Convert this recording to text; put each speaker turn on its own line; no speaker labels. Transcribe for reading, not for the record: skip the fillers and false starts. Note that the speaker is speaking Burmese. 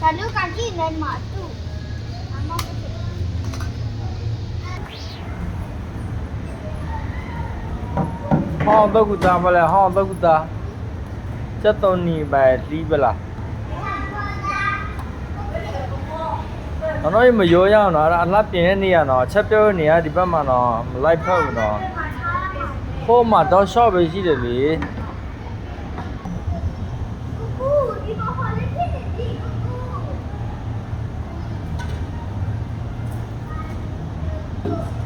ဒါလူကကြည့်နေမှာသူ့အမဟုတ်
ဟောတော့ကူတာမလဲဟောတော့ကူတာချက်တော့နေပဲလီးပလားနော်မရောရအောင်နော်အလှပြင်နေရနော်ချက်ပြောနေရဒီဘက်မှာနော်မလိုက်ဖက်ဘူးနော်ဟိုမှာတော့ shop ပဲရှိတယ်လေ
ကူဒီမှာဟောလေးဖြစ်နေပြီကူ